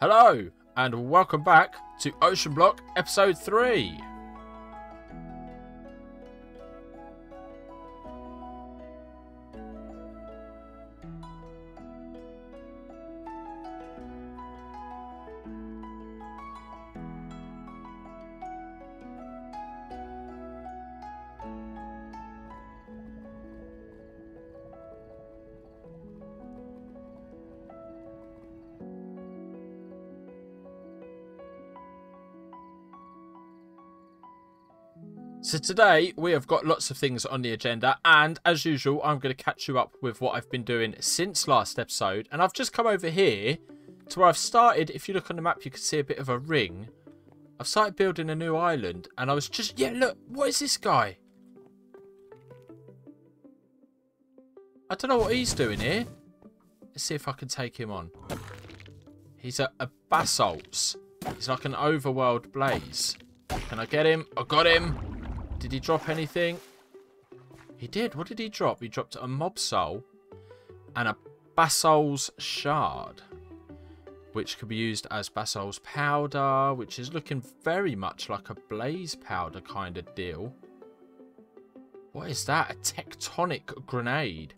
Hello, and welcome back to Oceanblock Episode 3. So today we have got lots of things on the agenda, and as usual I'm going to catch you up with what I've been doing since last episode. And I've just come over here to where I've started. If you look on the map you can see a bit of a ring. I've started building a new island, and I was just, yeah, look, what is this guy? I don't know what he's doing here. Let's see if I can take him on. He's a basalts. He's like an overworld blaze. Can I get him? I got him. Did he drop anything? He did. What did he drop? He dropped a mob soul and a basalt's shard, which could be used as basalt's powder, which is looking very much like a blaze powder kind of deal. What is that? A tectonic grenade.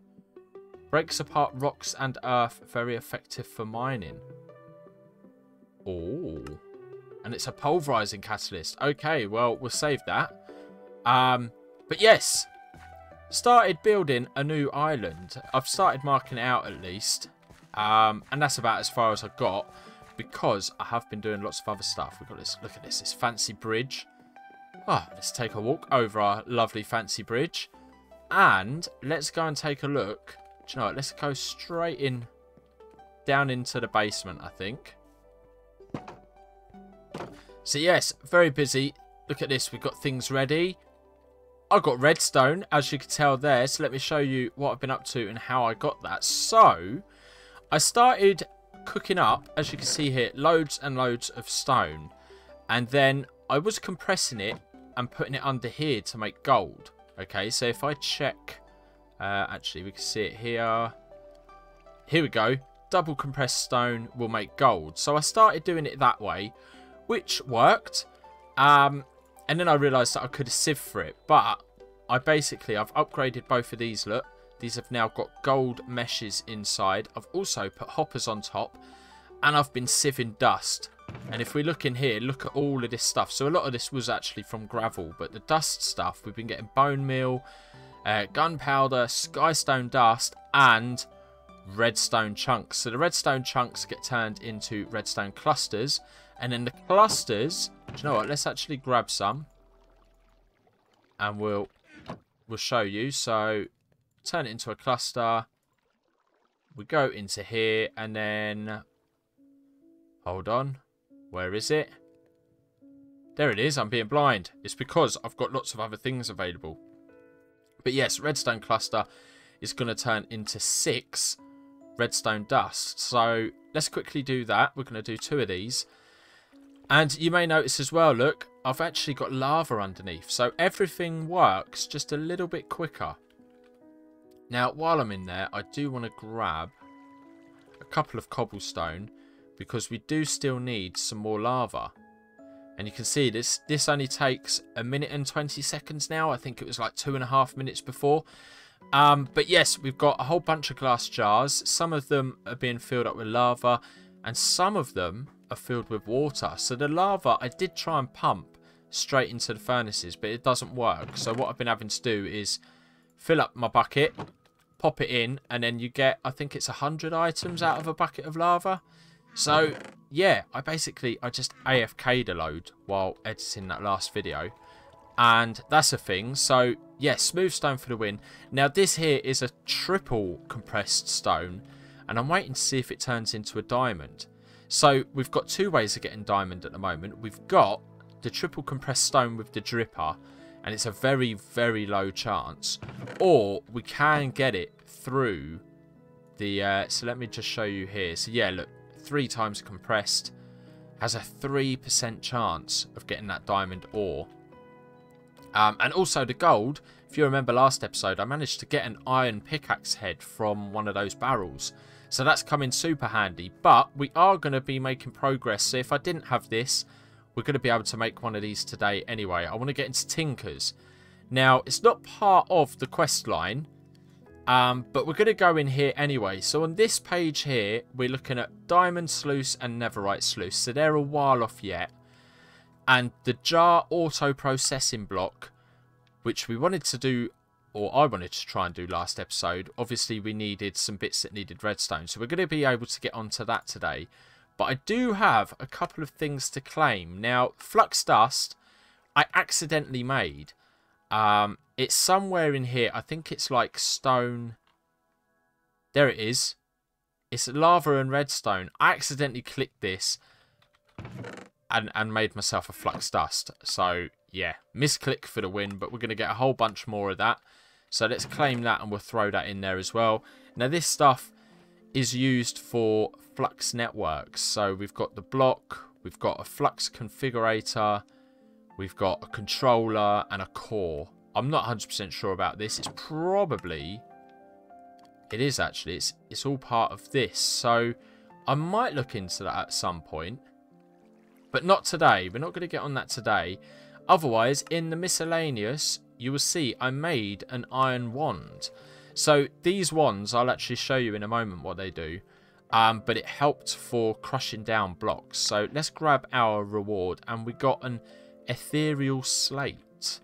Breaks apart rocks and earth. Very effective for mining. Oh. And it's a pulverizing catalyst. Okay, well, we'll save that. But yes, started building a new island. I've started marking it out at least. And that's about as far as I got, because I have been doing lots of other stuff. We've got this, look at this fancy bridge. Oh, let's take a walk over our lovely fancy bridge. And let's go and take a look. Do you know what? Let's go straight in, down into the basement, I think. So yes, very busy. Look at this, we've got things ready. I've got redstone, as you can tell there. So let me show you what I've been up to and how I got that. So, I started cooking up, as you can see here, loads and loads of stone. And then I was compressing it and putting it under here to make gold. Okay, so if I check, actually we can see it here. Here we go. Double compressed stone will make gold. So I started doing it that way, which worked. And then I realised that I could sieve for it. But I've upgraded both of these, look. These have now got gold meshes inside. I've also put hoppers on top. And I've been sieving dust. And if we look in here, look at all of this stuff. So a lot of this was actually from gravel. But the dust stuff, we've been getting bone meal, gunpowder, skystone dust, and redstone chunks. So the redstone chunks get turned into redstone clusters. And then the clusters, do you know what? Let's actually grab some. And we'll show you. So, turn it into a cluster. We go into here. And then, hold on. Where is it? There it is. I'm being blind. It's because I've got lots of other things available. But yes, redstone cluster is going to turn into 6 redstone dust. So, let's quickly do that. We're going to do 2 of these. And you may notice as well, look, I've actually got lava underneath. So everything works just a little bit quicker. Now, while I'm in there, I do want to grab a couple of cobblestone, because we do still need some more lava. And you can see this only takes 1 minute and 20 seconds now. I think it was like 2.5 minutes before. But yes, we've got a whole bunch of glass jars. Some of them are being filled up with lava, and some of them are filled with water. So the lava, I did try and pump straight into the furnaces, but it doesn't work. So what I've been having to do is fill up my bucket, pop it in, and then you get, I think it's 100 items out of a bucket of lava. So yeah, I just AFK'd a load while editing that last video, and that's a thing. So yeah, smooth stone for the win. Now this here is a triple compressed stone, and I'm waiting to see if it turns into a diamond. So we've got 2 ways of getting diamond at the moment. We've got the triple compressed stone with the dripper, and it's a very, very low chance. Or we can get it through the... so let me just show you here. So yeah, look, 3 times compressed has a 3% chance of getting that diamond ore. And also the gold, if you remember last episode, I managed to get an iron pickaxe head from one of those barrels. So that's come in super handy. But we are going to be making progress. So if I didn't have this, we're going to be able to make one of these today anyway. I want to get into Tinkers. Now, it's not part of the quest line, but we're going to go in here anyway. So on this page here, we're looking at Diamond Sluice and Netherite Sluice. So they're a while off yet. And the jar auto processing block, which we wanted to do, or I wanted to try and do last episode. Obviously, we needed some bits that needed redstone. So we're going to be able to get onto that today. But I do have a couple of things to claim. Now, Flux Dust, I accidentally made. It's somewhere in here. I think it's like stone. There it is. It's lava and redstone. I accidentally clicked this and made myself a Flux Dust. So, yeah, misclick for the win, but we're going to get a whole bunch more of that. So let's claim that and we'll throw that in there as well. Now, this stuff is used for Flux networks. So we've got the block, we've got a Flux configurator, we've got a controller and a core. I'm not 100% sure about this. It's probably... It is actually. It's all part of this. So I might look into that at some point. But not today. We're not going to get on that today. Otherwise, in the miscellaneous, you will see I made an iron wand. So these wands, I'll actually show you in a moment what they do. But it helped for crushing down blocks. So let's grab our reward. And we got an ethereal slate.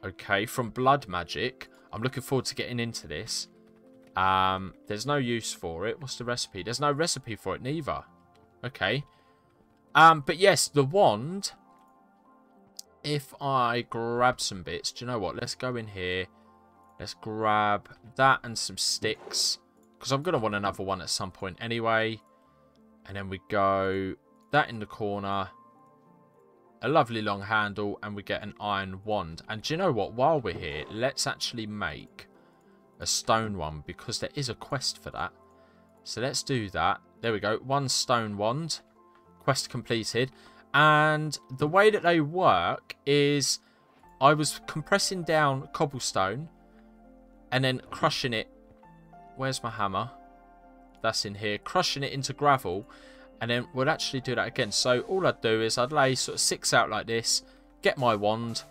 Okay, from Blood Magic. I'm looking forward to getting into this. There's no use for it. What's the recipe? There's no recipe for it neither. Okay. But yes, the wand. If I grab some bits, do you know what? Let's go in here. Let's grab that and some sticks. Because I'm going to want another one at some point anyway. And then we go that in the corner. A lovely long handle. And we get an iron wand. And do you know what? While we're here, let's actually make a stone one. Because there is a quest for that. So let's do that. There we go. One stone wand. Quest completed. And the way that they work is I was compressing down cobblestone and then crushing it. Where's my hammer? That's in here. Crushing it into gravel. And then we'll actually do that again. So all I'd do is I'd lay sort of 6 out like this. Get my wand.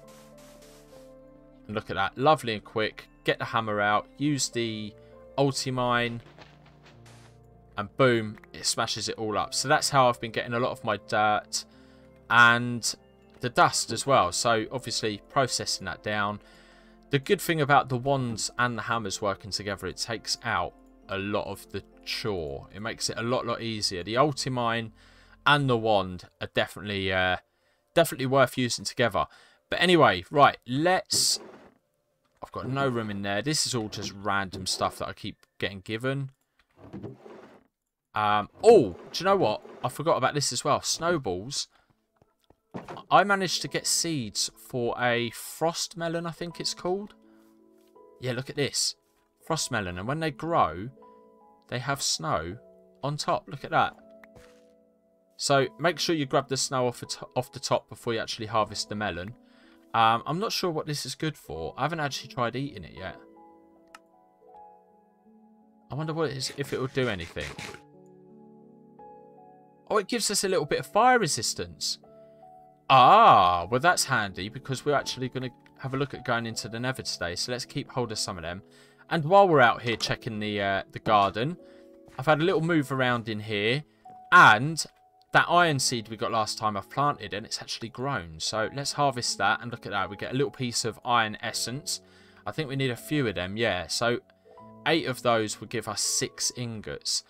And look at that. Lovely and quick. Get the hammer out. Use the ulti-mine. And boom. It smashes it all up. So that's how I've been getting a lot of my dirt. And the dust as well. So obviously processing that down. The good thing about the wands and the hammers working together, it takes out a lot of the chore. It makes it a lot easier. The ulti-mine and the wand are definitely worth using together. But anyway, right, let's... I've got no room in there. This is all just random stuff that I keep getting given. Oh, do you know what? I forgot about this as well. Snowballs. I managed to get seeds for a frost melon, I think it's called. Yeah, look at this. Frost melon. And when they grow, they have snow on top. Look at that. So make sure you grab the snow off the top before you actually harvest the melon. I'm not sure what this is good for. I haven't actually tried eating it yet. I wonder what it is, if it will do anything. Oh, it gives us a little bit of fire resistance. Ah, well that's handy because we're actually going to have a look at going into the Nether today. So let's keep hold of some of them. And while we're out here checking the garden, I've had a little move around in here. And that iron seed we got last time I've planted and it's actually grown. So let's harvest that and look at that. We get a little piece of iron essence. I think we need a few of them, yeah. So 8 of those would give us 6 ingots.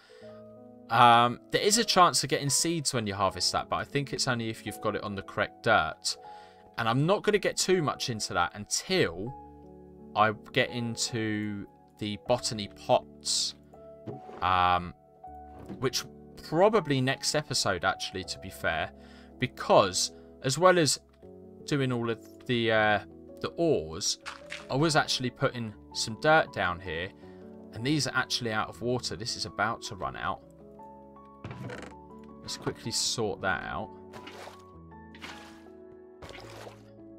There is a chance of getting seeds when you harvest that, but I think it's only if you've got it on the correct dirt. And I'm not going to get too much into that until I get into the botany pots. Which probably next episode, actually, to be fair. Because, as well as doing all of the ores, I was actually putting some dirt down here. And these are actually out of water. This is about to run out. Let's quickly sort that out.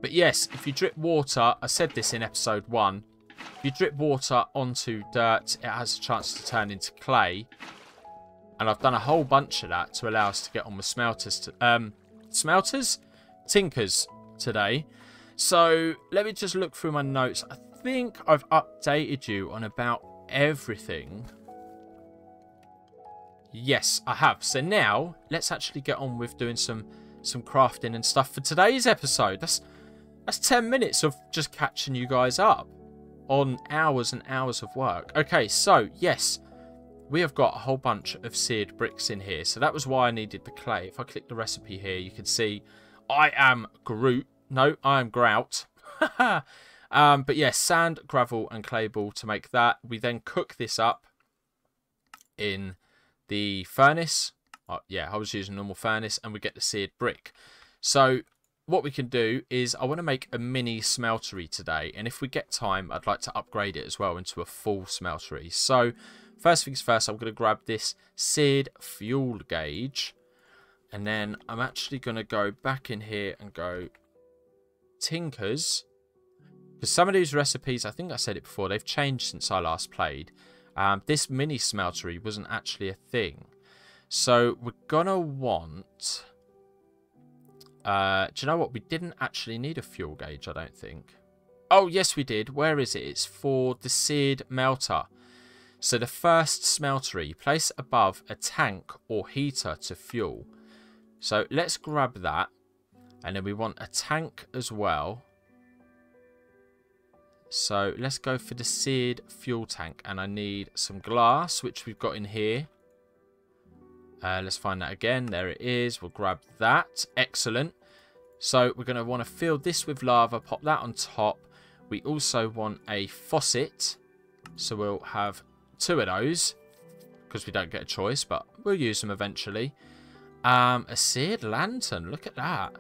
But yes, if you drip water, I said this in episode 1, if you drip water onto dirt, it has a chance to turn into clay. And I've done a whole bunch of that to allow us to get on with Tinkers today. So let me just look through my notes. I think I've updated you on about everything. Yes, I have. So now let's actually get on with doing some crafting and stuff for today's episode. That's 10 minutes of just catching you guys up on hours and hours of work. Okay, so yes, we have got a whole bunch of seared bricks in here. So that was why I needed the clay. If I click the recipe here, you can see I am Groot. No, I am Grout. But yes, sand, gravel, and clay ball to make that. We then cook this up in the furnace. Oh, yeah, I was using a normal furnace, and we get the seared brick. So what we can do is I want to make a mini smeltery today, and if we get time, I'd like to upgrade it as well into a full smeltery. So first things first, I'm going to grab this seared fuel gauge, and then I'm actually going to go back in here and go Tinkers, because some of these recipes, I think I said it before, they've changed since I last played. This mini smeltery wasn't actually a thing. So we're going to want... do you know what? We didn't actually need a fuel gauge, I don't think. Oh, yes, we did. Where is it? It's for the seared melter. So the first smeltery, place above a tank or heater to fuel. So let's grab that. And then we want a tank as well. So let's go for the seared fuel tank. And I need some glass, which we've got in here. Let's find that again. There it is. We'll grab that. Excellent. So we're going to want to fill this with lava. Pop that on top. We also want a faucet. So we'll have 2 of those. Because we don't get a choice. But we'll use them eventually. A seared lantern. Look at that.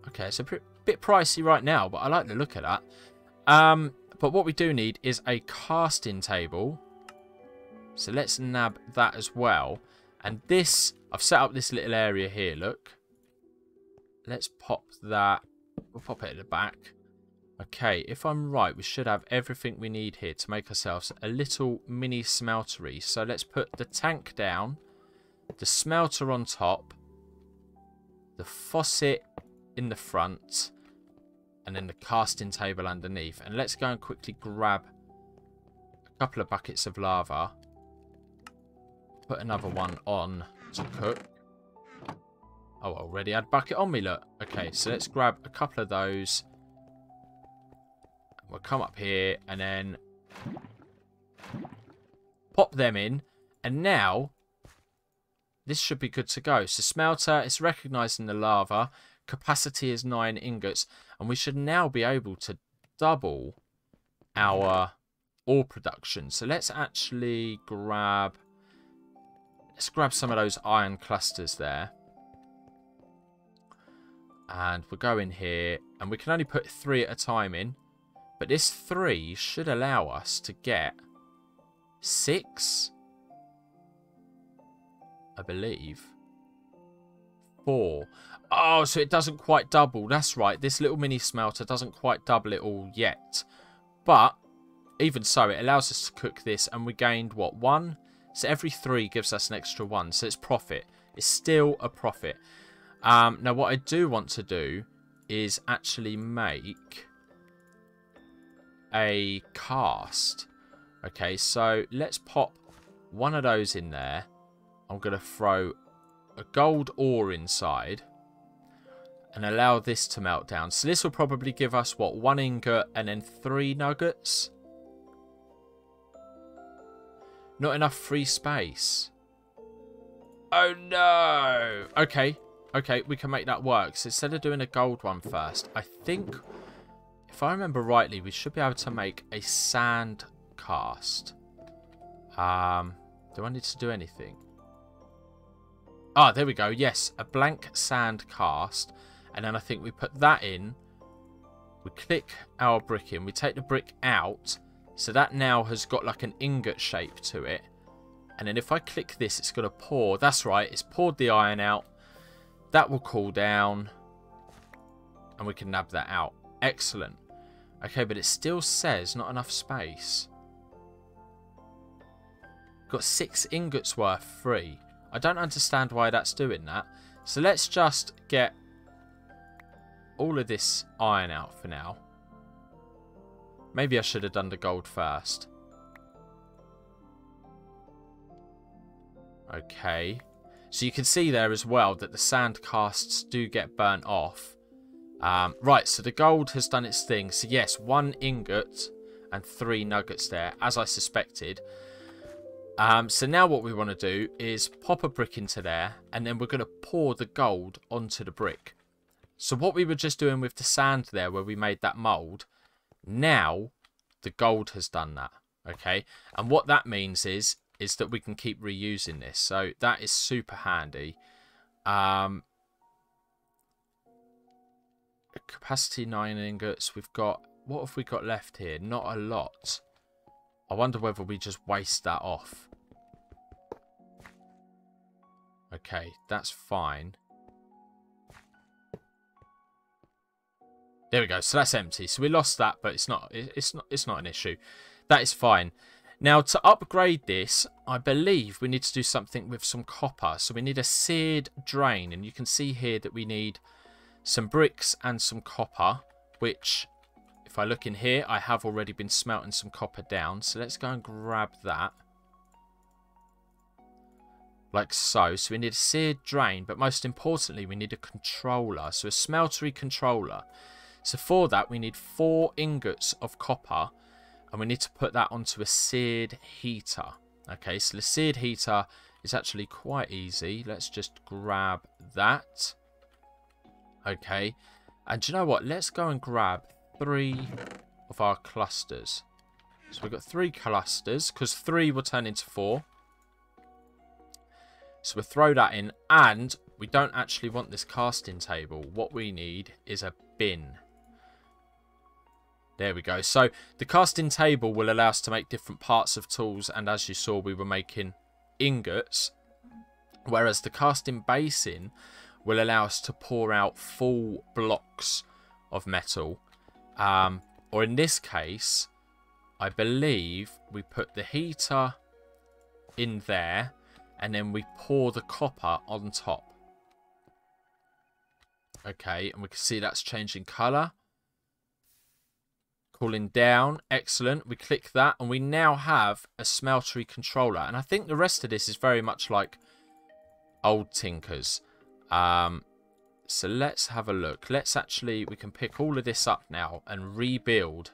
Okay, it's a bit pricey right now. But I like the look of that. But what we do need is a casting table. So let's nab that as well. And this, I've set up this little area here, look. Let's pop that. We'll pop it at the back. Okay, if I'm right, we should have everything we need here to make ourselves a little mini smeltery. So let's put the tank down, the smelter on top, the faucet in the front, and then the casting table underneath. And let's go and quickly grab a couple of buckets of lava. Put another one on to cook. Oh, I already had a bucket on me, look. Okay, so let's grab a couple of those. We'll come up here and then pop them in. And now, this should be good to go. So smelter, it's recognising the lava. Capacity is 9 ingots. And we should now be able to double our ore production. So let's actually grab... Let's grab some of those iron clusters there. And we'll go in here. And we can only put 3 at a time in. But this 3 should allow us to get 6. I believe. 4. Oh, so it doesn't quite double. That's right. This little mini smelter doesn't quite double it all yet. But even so, it allows us to cook this. And we gained, what, 1? So every 3 gives us an extra 1. So it's profit. It's still a profit. Now, what I do want to do is actually make a cast. Okay, so let's pop one of those in there. I'm going to throw a gold ore inside and allow this to melt down. So this will probably give us, what, 1 ingot and then 3 nuggets? Not enough free space. Oh, no. Okay. Okay, we can make that work. So instead of doing a gold one first, I think, if I remember rightly, we should be able to make a sand cast. Do I need to do anything? Ah, there we go. Yes, a blank sand cast. And then I think we put that in. We click our brick in. We take the brick out. So that now has got like an ingot shape to it. And then if I click this, it's going to pour. That's right. It's poured the iron out. That will cool down. And we can nab that out. Excellent. Okay, but it still says not enough space. Got 6 ingots worth free. I don't understand why that's doing that. So let's just get all of this iron out for now. Maybe I should have done the gold first. Okay. So you can see there as well that the sand casts do get burnt off. Right, so the gold has done its thing. So yes, 1 ingot and 3 nuggets there, as I suspected. So now what we want to do is pop a brick into there, and then we're going to pour the gold onto the brick. So what we were just doing with the sand there, where we made that mould, now the gold has done that. Okay, and what that means is that we can keep reusing this. So that is super handy. Capacity 9 ingots. We've got, what have we got left here? Not a lot. I wonder whether we just waste that off. Okay, that's fine. There we go. So that's empty. So we lost that, but it's not an issue. That is fine. Now to upgrade this, I believe we need to do something with some copper. So we need a seared drain, and you can see here that we need some bricks and some copper, which, if I look in here, I have already been smelting some copper down. So let's go and grab that. Like so. So we need a seared drain, but most importantly, we need a controller. So a smeltery controller. So for that, we need 4 ingots of copper, and we need to put that onto a seared heater. Okay, so the seared heater is actually quite easy. Let's just grab that. Okay, and do you know what? Let's go and grab 3 of our clusters. So we've got 3 clusters, because 3 will turn into 4. So we'll throw that in, and we don't actually want this casting table. What we need is a bin. There we go. So the casting table will allow us to make different parts of tools, and as you saw, we were making ingots, whereas the casting basin will allow us to pour out full blocks of metal. Or in this case, I believe we put the heater in there, and then we pour the copper on top. Okay, and we can see that's changing colour. Cooling down. Excellent. We click that, and we now have a smeltery controller. And I think the rest of this is very much like old Tinkers. So let's have a look. Let's actually, we can pick all of this up now and rebuild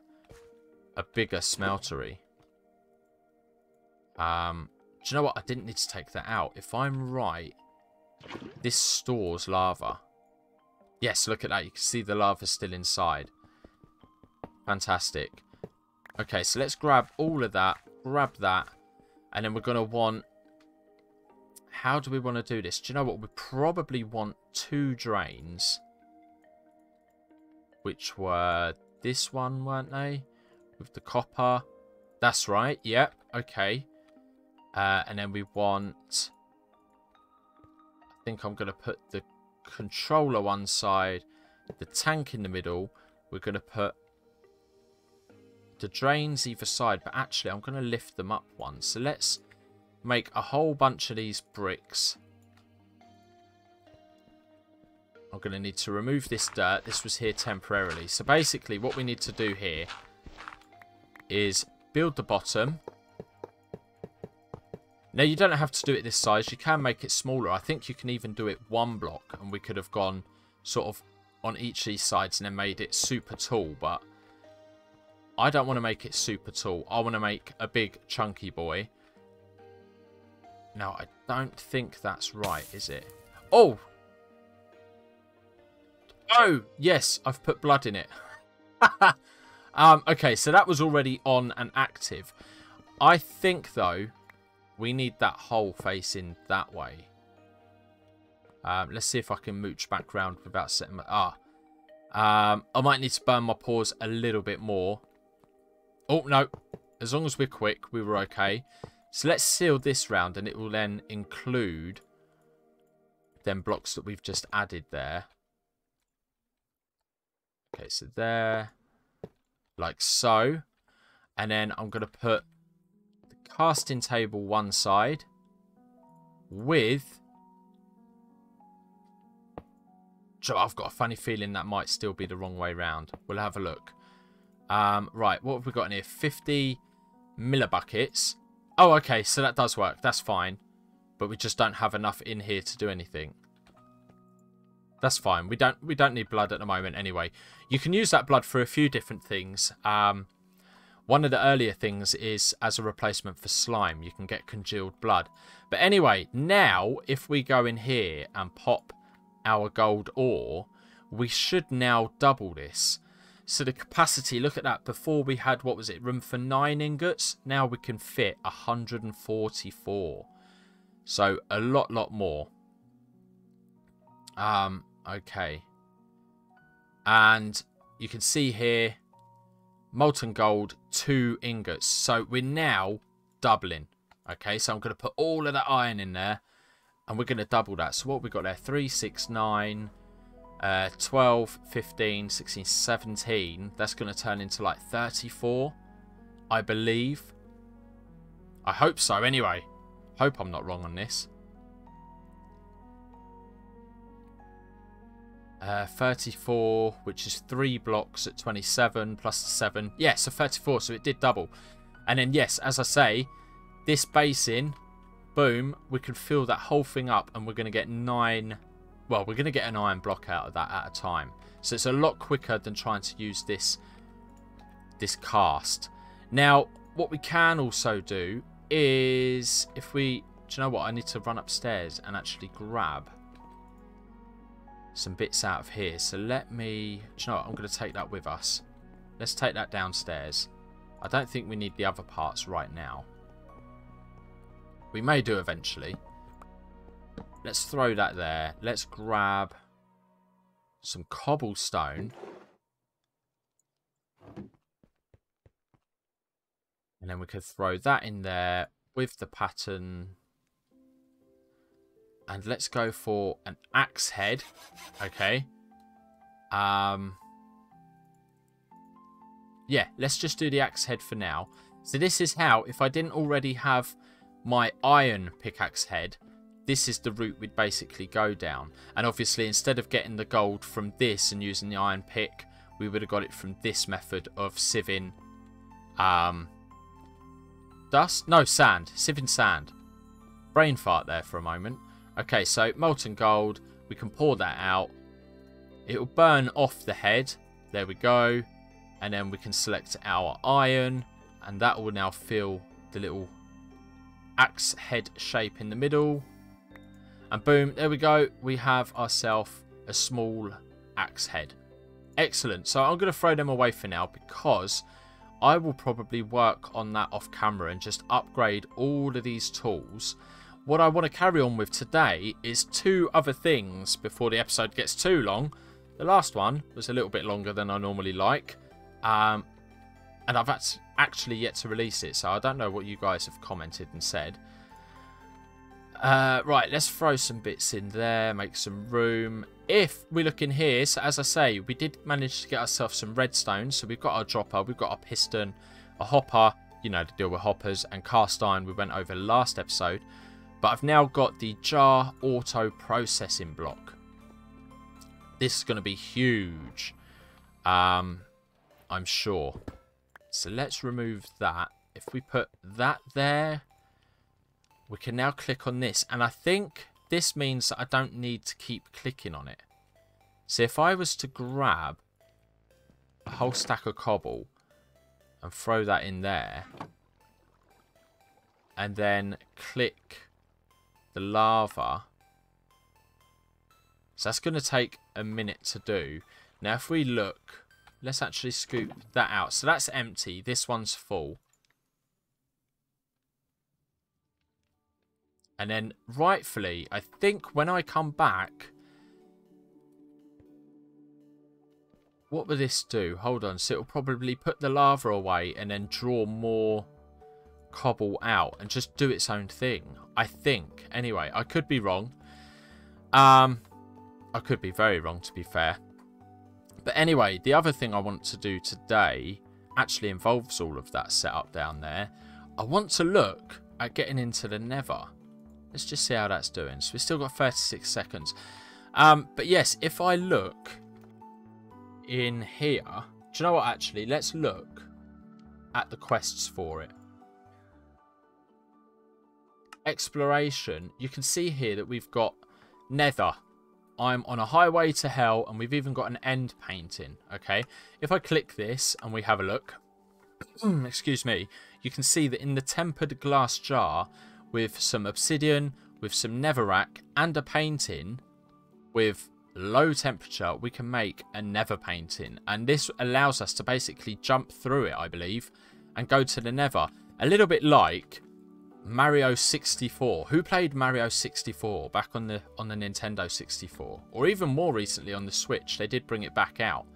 a bigger smeltery. Do you know what? I didn't need to take that out. If I'm right, this stores lava. Yes, look at that. You can see the lava still inside. Fantastic. Okay, so let's grab all of that. Grab that. And then we're going to want... How do we want to do this? Do you know what? We probably want 2 drains. Which were this one, weren't they? With the copper. That's right. Yep. Okay. And then we want... I think I'm going to put the controller one side. The tank in the middle. We're going to put the drains either side. But actually, I'm going to lift them up one. So let's make a whole bunch of these bricks. I'm going to need to remove this dirt. This was here temporarily. So basically what we need to do here is build the bottom. Now you don't have to do it this size. You can make it smaller. I think you can even do it 1 block. And we could have gone sort of on each of these sides and then made it super tall. But I don't want to make it super tall. I want to make a big chunky boy. Now, I don't think that's right, is it? Oh! Oh, yes, I've put blood in it. Okay, so that was already on and active. I think, though, we need that hole facing that way. Let's see if I can mooch back round without setting my... I might need to burn my paws a little bit more. Oh, no. As long as we're quick, we were okay. So let's seal this round, and it will then include them blocks that we've just added there. Okay, so there. Like so. And then I'm going to put the casting table one side with... I've got a funny feeling that might still be the wrong way round. We'll have a look. Right, what have we got in here? 50 millibuckets. Oh, okay, so that does work. That's fine. But we just don't have enough in here to do anything. That's fine. We don't need blood at the moment anyway. You can use that blood for a few different things. One of the earlier things is as a replacement for slime. You can get congealed blood. But anyway, now if we go in here and pop our gold ore, we should now double this. So the capacity, look at that. Before we had, what was it, room for 9 ingots? Now we can fit 144. So a lot more. Okay. And you can see here, molten gold, 2 ingots. So we're now doubling. Okay, so I'm going to put all of that iron in there. And we're going to double that. So what have we got there? 3, 6, 9, 12, 15, 16, 17. That's going to turn into like 34, I believe. I hope so anyway. Hope I'm not wrong on this. 34, which is 3 blocks at 27 plus 7. Yeah, so 34, so it did double. And then, yes, as I say, this basin, boom, we can fill that whole thing up and we're going to get 9... Well, we're going to get an iron block out of that at a time. So it's a lot quicker than trying to use this cast. Now, what we can also do is, if we... Do you know what? I need to run upstairs and actually grab some bits out of here. So let me... Do you know what? I'm going to take that with us. Let's take that downstairs. I don't think we need the other parts right now. We may do eventually. Let's throw that there. Let's grab some cobblestone. And then we could throw that in there with the pattern. And let's go for an axe head. Okay. Yeah, let's just do the axe head for now. So this is how, if I didn't already have my iron pickaxe head, this is the route we'd basically go down. And obviously, instead of getting the gold from this and using the iron pick, we would have got it from this method of sieving dust? No, sand. Sieving sand. Brain fart there for a moment. Okay, so molten gold. We can pour that out. It'll burn off the head. There we go. And then we can select our iron. And that will now fill the little axe head shape in the middle. And boom, there we go. We have ourselves a small axe head. Excellent. So I'm going to throw them away for now because I will probably work on that off camera and just upgrade all of these tools. What I want to carry on with today is 2 other things before the episode gets too long. The last one was a little bit longer than I normally like. And I've actually yet to release it, so I don't know what you guys have commented and said. Right, let's throw some bits in there, make some room. If we look in here, so as I say, we did manage to get ourselves some redstone. So we've got our dropper, we've got our piston, a hopper, you know, to deal with hoppers, and cast iron we went over last episode. But I've now got the jar auto processing block. This is going to be huge, I'm sure. So let's remove that. If we put that there, we can now click on this. And I think this means that I don't need to keep clicking on it. So if I was to grab a whole stack of cobble and throw that in there, and then click the lava. So that's going to take a minute to do. Now if we look, let's actually scoop that out. So that's empty. This one's full. And then rightfully, I think when I come back, what will this do? Hold on. So it'll probably put the lava away and then draw more cobble out and just do its own thing. I think. Anyway, I could be wrong. I could be very wrong, to be fair. But anyway, the other thing I want to do today actually involves all of that setup down there. I want to look at getting into the Nether. Let's just see how that's doing. So we've still got 36 seconds. But yes, if I look in here, do you know what, actually? Let's look at the quests for it. Exploration. You can see here that we've got Nether. I'm on a highway to hell, and we've even got an end painting. Okay, if I click this and we have a look, excuse me, you can see that in the tempered glass jar with some obsidian, with some netherrack and a painting with low temperature, we can make a nether painting, and this allows us to basically jump through it, I believe, and go to the Nether. A little bit like Mario 64. Who played Mario 64 back on the Nintendo 64, or even more recently on the Switch? They did bring it back out.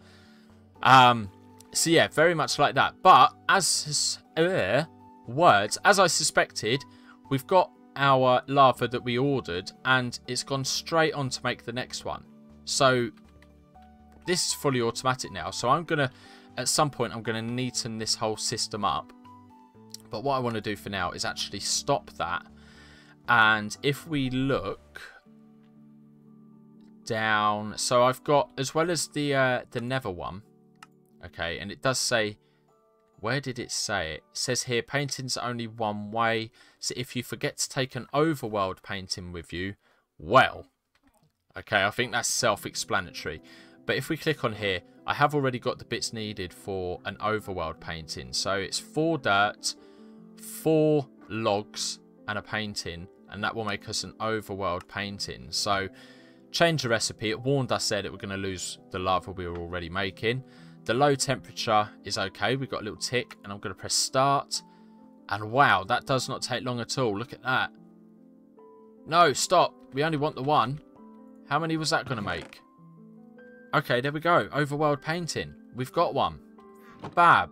So yeah, very much like that. But as I suspected, we've got our lava that we ordered, and it's gone straight on to make the next one. So this is fully automatic now. So I'm gonna, at some point, I'm gonna neaten this whole system up. But what I want to do for now is actually stop that. And if we look down, so I've got, as well as the Nether one, okay, and it does say, where did it say it? It says here, painting's only one way. So if you forget to take an overworld painting with you, well, okay, I think that's self-explanatory. But if we click on here, I have already got the bits needed for an overworld painting. So it's 4 dirt, 4 logs and a painting, and that will make us an overworld painting. So change the recipe. It warned us there that we're going to lose the lava we were already making. The low temperature is okay. We've got a little tick, and I'm going to press start, and wow, that does not take long at all. Look at that. No, stop, we only want the one. How many was that going to make? Okay, there we go. Overworld painting, we've got one. Bab.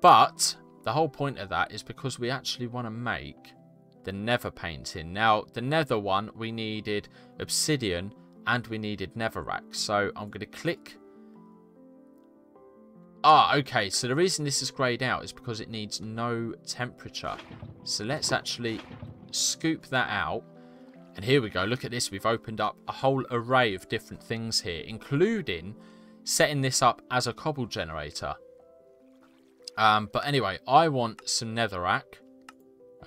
But the whole point of that is because we actually want to make the Nether painting. Now, the Nether one, we needed obsidian and we needed netherrack. So I'm going to click. Ah, okay. So the reason this is greyed out is because it needs no temperature. So let's actually scoop that out. And here we go. Look at this. We've opened up a whole array of different things here, including setting this up as a cobble generator. But anyway, I want some netherrack.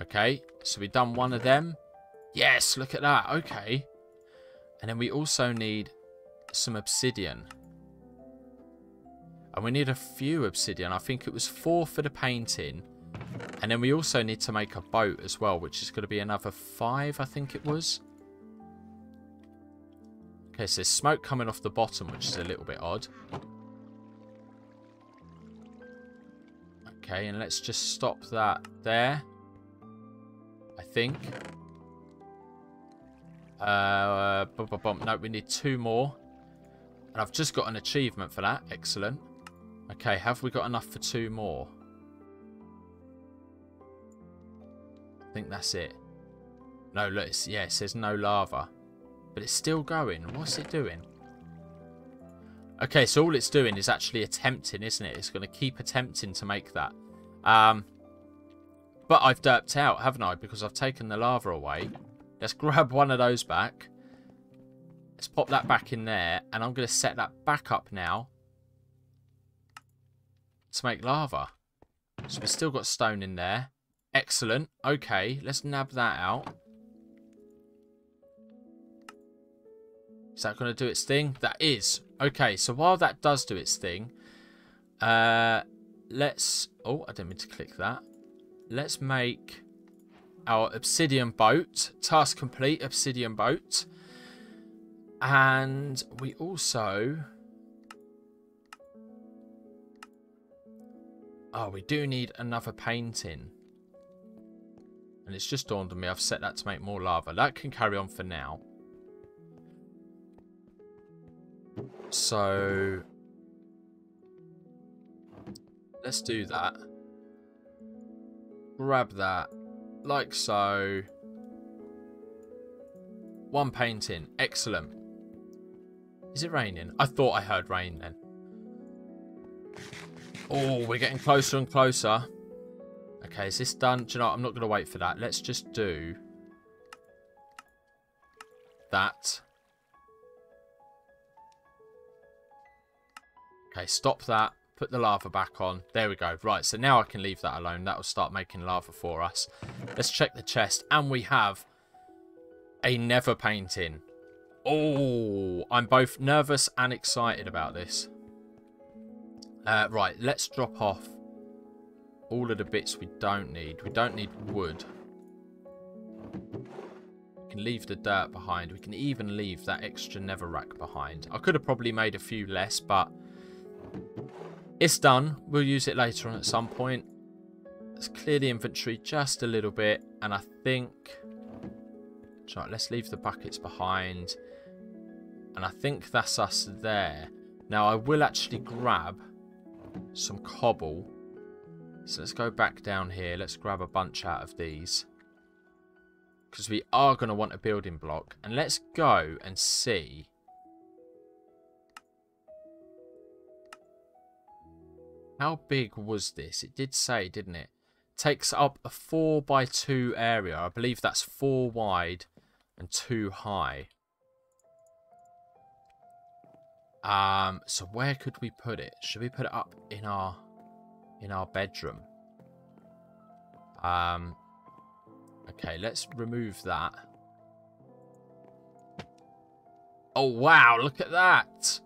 Okay, so we've done one of them. Yes, look at that. Okay. And then we also need some obsidian. And we need a few obsidian. I think it was 4 for the painting. And then we also need to make a boat as well, which is going to be another 5, I think it was. Okay, so there's smoke coming off the bottom, which is a little bit odd. Okay, and let's just stop that there, I think. No, we need 2 more. And I've just got an achievement for that. Excellent. Okay, have we got enough for 2 more? I think that's it. No, look, yeah, it says no lava. But it's still going. What's it doing? Okay, so all it's doing is actually attempting, isn't it? It's going to keep attempting to make that. But I've derped out, haven't I? Because I've taken the lava away. Let's grab one of those back. Let's pop that back in there. And I'm going to set that back up now to make lava. So we've still got stone in there. Excellent. Okay, let's nab that out. Is that going to do its thing? That is. Okay, so while that does do its thing, let's... Oh, I didn't mean to click that. Let's make our obsidian boat. Task complete, obsidian boat. And we also... Oh, we do need another painting. And it's just dawned on me, I've set that to make more lava. That can carry on for now. So... let's do that. Grab that. Like so. 1 painting. Excellent. Is it raining? I thought I heard rain then. Oh, we're getting closer and closer. Okay, is this done? Do you know what? I'm not going to wait for that. Let's just do that. Okay, stop that. Put the lava back on. There we go. Right, so now I can leave that alone. That will start making lava for us. Let's check the chest. And we have a Nether painting. Oh, I'm both nervous and excited about this. Right, let's drop off all of the bits we don't need. We don't need wood. We can leave the dirt behind. We can even leave that extra nether rack behind. I could have probably made a few less, but it's done. We'll use it later on at some point. Let's clear the inventory just a little bit. And I think... Right, let's leave the buckets behind. And I think that's us there. Now, I will actually grab some cobble. So let's go back down here. Let's grab a bunch out of these. Because we are going to want a building block. And let's go and see. How big was this? It did say, didn't it? Takes up a 4x2 area. I believe that's 4 wide and 2 high. So where could we put it? Should we put it up in our bedroom? Okay, let's remove that. Oh wow, look at that.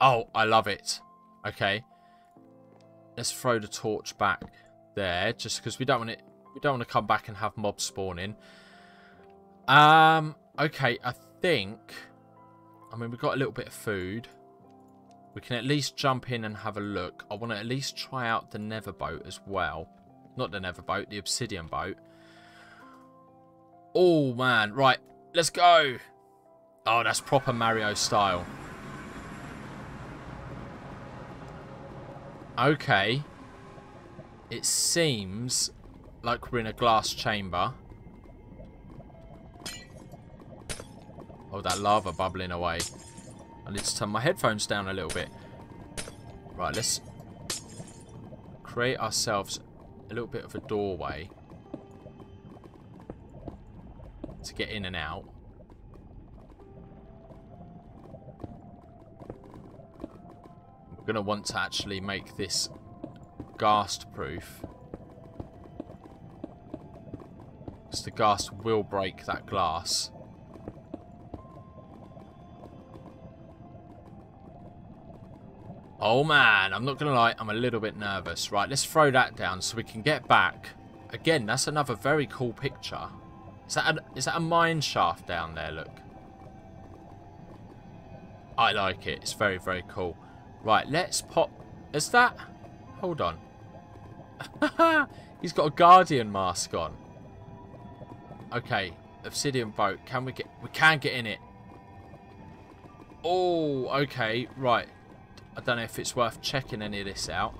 Oh, I love it. Okay. Let's throw the torch back there just because we don't want to come back and have mobs spawning. Okay, I think we've got a little bit of food. We can at least jump in and have a look. I want to at least try out the nether boat as well. Not the nether boat, the obsidian boat. Oh, man. Right, let's go. Oh, that's proper Mario style. Okay. It seems like we're in a glass chamber. Oh, that lava bubbling away. I need to turn my headphones down a little bit. Right, let's create ourselves a little bit of a doorway to get in and out. We're going to want to actually make this ghast proof. Because the ghast will break that glass. Oh man, I'm not going to lie, I'm a little bit nervous. Right, let's throw that down so we can get back. Again, that's another very cool picture. Is that a mine shaft down there, look? I like it, it's very, very cool. Right, let's pop... Is that... Hold on. He's got a guardian mask on. Okay, obsidian boat. Can we get... We can get in it. Oh, okay, right. I don't know if it's worth checking any of this out.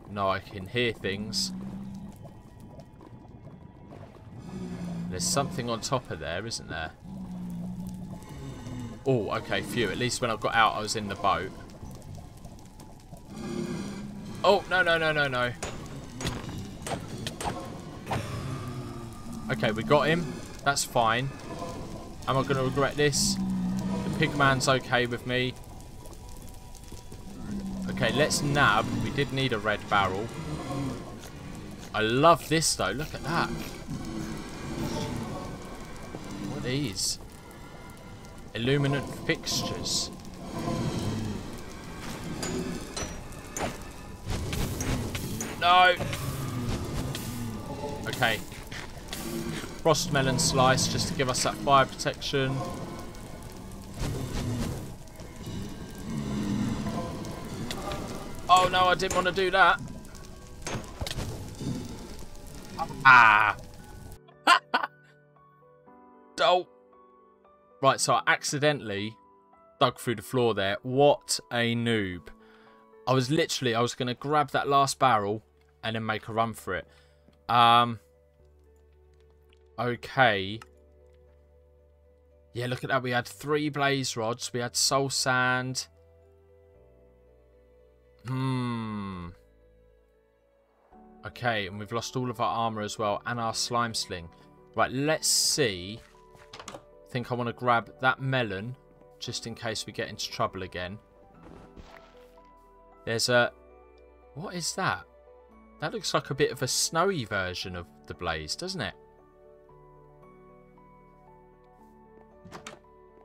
No, I can hear things. There's something on top of there, isn't there? Oh, okay, phew. At least when I got out, I was in the boat. Oh, no, no, no, no, no. Okay, we got him. That's fine. Am I going to regret this? Pigman's okay with me. Okay, let's nab. We did need a red barrel. I love this though. Look at that. What are these? Illuminant fixtures. No. Okay. Frost melon slice just to give us that fire protection. Oh no, I didn't want to do that. Ah. Oh. Right, so I accidentally dug through the floor there. What a noob. I was going to grab that last barrel and then make a run for it. Okay. Yeah, look at that. We had 3 blaze rods. We had soul sand. Okay, and we've lost all of our armor as well, and our slime sling. Right, let's see. I think I want to grab that melon, just in case we get into trouble again. There's a... What is that? That looks like a bit of a snowy version of the blaze, doesn't it?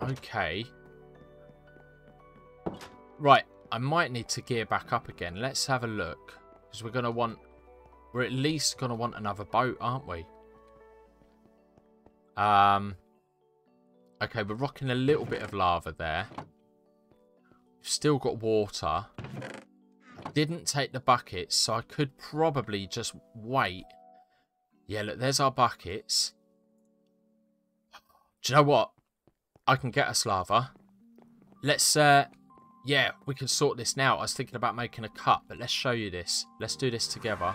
Okay. Right, I might need to gear back up again. Let's have a look. Because we're going to want... We're at least going to want another boat, aren't we? Okay, we're rocking a little bit of lava there. We've still got water. Didn't take the buckets, so I could probably just wait. Yeah, look, there's our buckets. Do you know what? I can get us lava. Let's, yeah, we can sort this now. I was thinking about making a cut, but let's show you this. Let's do this together.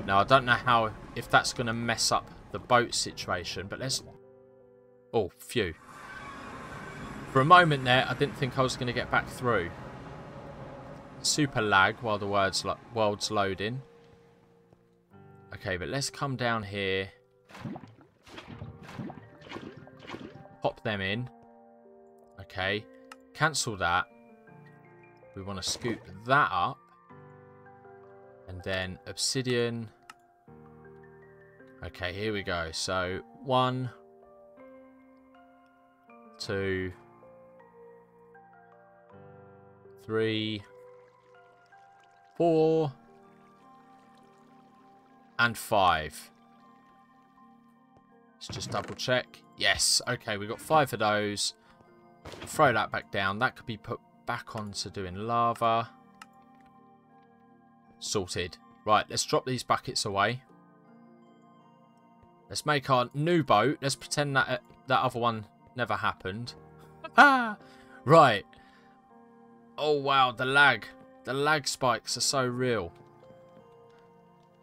Now, I don't know if that's going to mess up the boat situation, but let's... Oh, phew. For a moment there, I didn't think I was going to get back through. Super lag while the world's loading. Okay, but let's come down here. Pop them in. Okay. Cancel that. We want to scoop that up. And then obsidian. Okay, here we go. So 1, 2, 3, 4, and 5. Let's just double check. Yes, okay, we got 5 of those. Throw that back down. That could be put back onto doing lava. Sorted. Right, let's drop these buckets away. Let's make our new boat. Let's pretend that that other one never happened. Right. Oh, wow, the lag. The lag spikes are so real.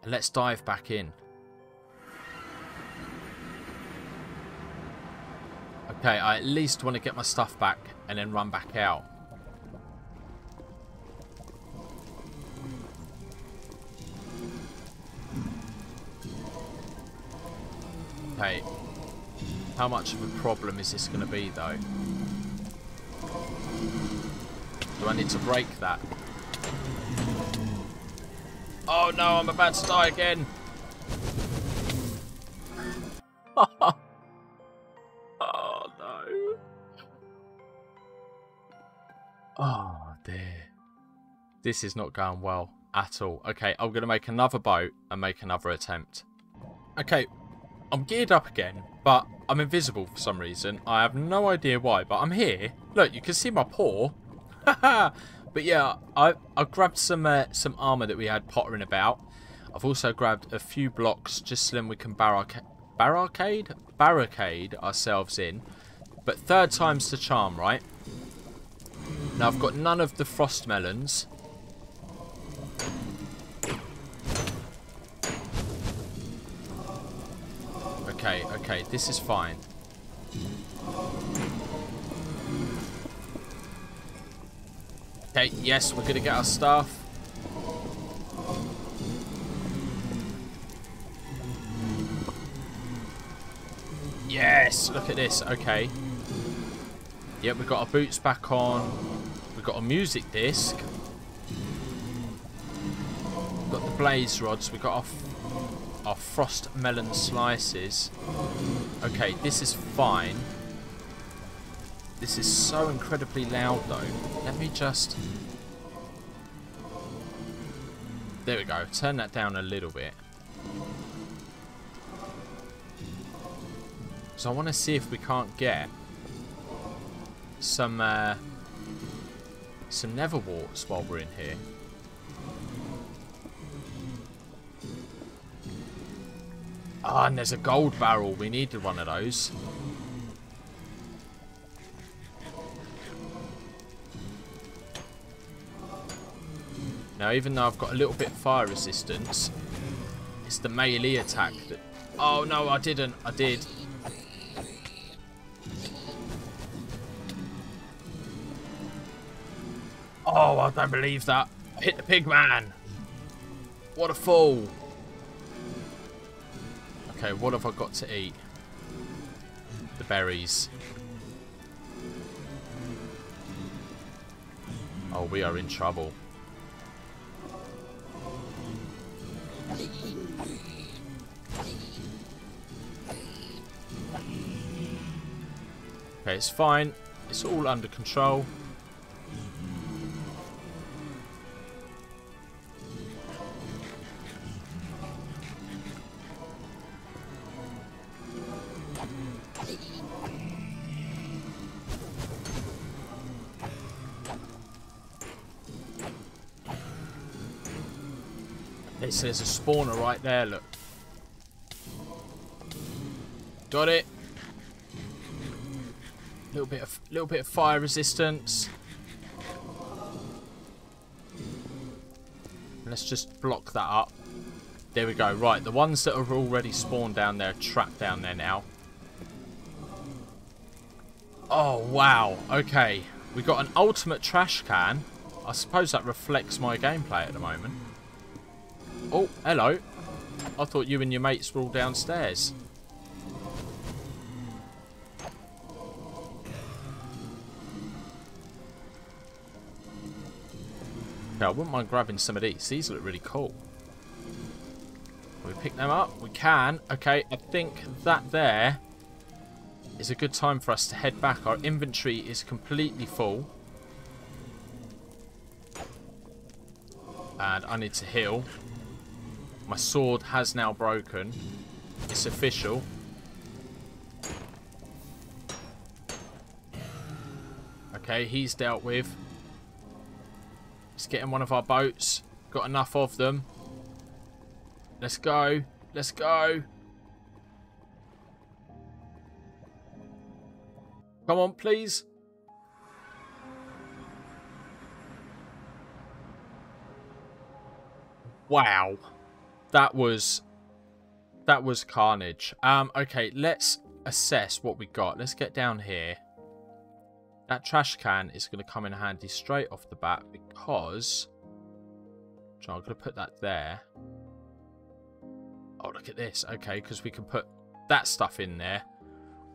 And let's dive back in. Okay, I at least want to get my stuff back and then run back out. Okay. How much of a problem is this going to be, though? Do I need to break that? Oh no, I'm about to die again. Oh no. Oh dear. This is not going well at all. Okay, I'm going to make another boat and make another attempt. Okay, I'm geared up again, but I'm invisible for some reason. I have no idea why, but I'm here. Look, you can see my paw. But yeah, I grabbed some armor that we had pottering about. I've also grabbed a few blocks just so then we can barricade ourselves in. But 3rd time's the charm, right? Now I've got none of the frost melons. Okay, okay, this is fine. Okay, yes, we're going to get our stuff. Yes, look at this. Okay. Yep, we've got our boots back on. We've got a music disc. We've got the blaze rods. We've got our frost melon slices. Okay, this is fine. This is so incredibly loud, though. Let me just... There we go. Turn that down a little bit. So I want to see if we can't get some nether warts while we're in here. Ah, and there's a gold barrel. We needed one of those. Now, even though I've got a little bit of fire resistance, it's the melee attack that... Oh, no, I didn't. I did. Oh, I don't believe that. I hit the pig man. What a fool. Okay, what have I got to eat? The berries. Oh, we are in trouble. Okay, it's fine. It's all under control. So there's a spawner right there, look. Got it. Little bit of fire resistance. Let's just block that up. There we go. Right, the ones that are already spawned down there are trapped down there now. Oh, wow. Okay. We got an ultimate trash can. I suppose that reflects my gameplay at the moment. Oh, hello. I thought you and your mates were all downstairs. Okay, I wouldn't mind grabbing some of these. These look really cool. Can we pick them up? We can. Okay, I think that there is a good time for us to head back. Our inventory is completely full. And I need to heal. My sword has now broken. It's official. Okay, he's dealt with. Let's get in one of our boats. Got enough of them. Let's go. Let's go. Come on, please. Wow. That was carnage. Okay, let's assess what we got. Let's get down here. That trash can is going to come in handy straight off the bat because... I'm going to put that there. Oh, look at this. Okay, because we can put that stuff in there.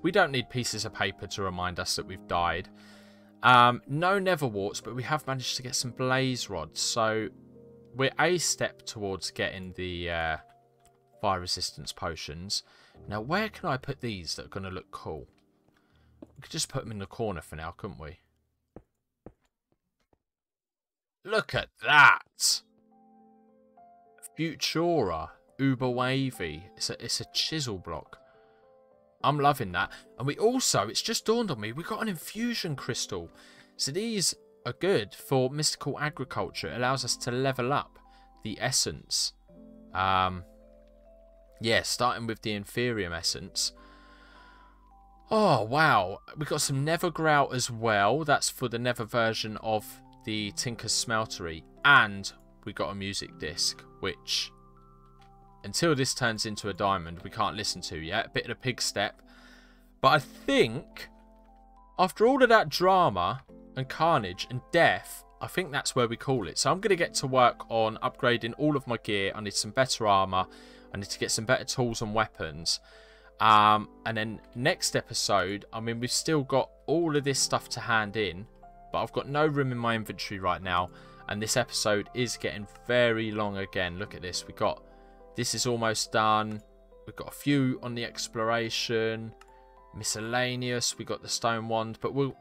We don't need pieces of paper to remind us that we've died. No nether warts, but we have managed to get some blaze rods. So we're a step towards getting the fire resistance potions. Now, where can I put these that are going to look cool? We could just put them in the corner for now, couldn't we? Look at that! Futura, uber wavy. It's a chisel block. I'm loving that. And we also, it's just dawned on me, we got an infusion crystal. So these are good for mystical agriculture. It allows us to level up the essence. Yeah, starting with the inferium essence. Oh, wow. We got some nether grout as well. That's for the nether version of the Tinkers Smeltery. And we got a music disc, which, until this turns into a diamond, we can't listen to yet. A bit of a pig step. But I think, after all of that drama and carnage and death, I think that's where we call it. So I'm going to get to work on upgrading all of my gear. I need some better armor. I need to get some better tools and weapons. And then next episode, I mean, we've still got all of this stuff to hand in, but I've got no room in my inventory right now. And this episode is getting very long again. Look at this. This is almost done. We've got a few on the exploration. Miscellaneous. We got the stone wand. But we'll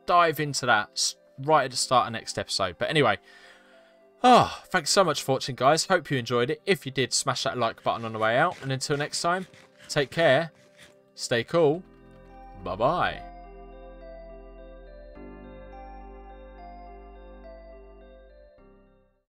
dive into that right at the start of next episode. But anyway. Thanks so much for watching, guys. Hope you enjoyed it. If you did, smash that like button on the way out. And until next time, take care. Stay cool. Bye-bye.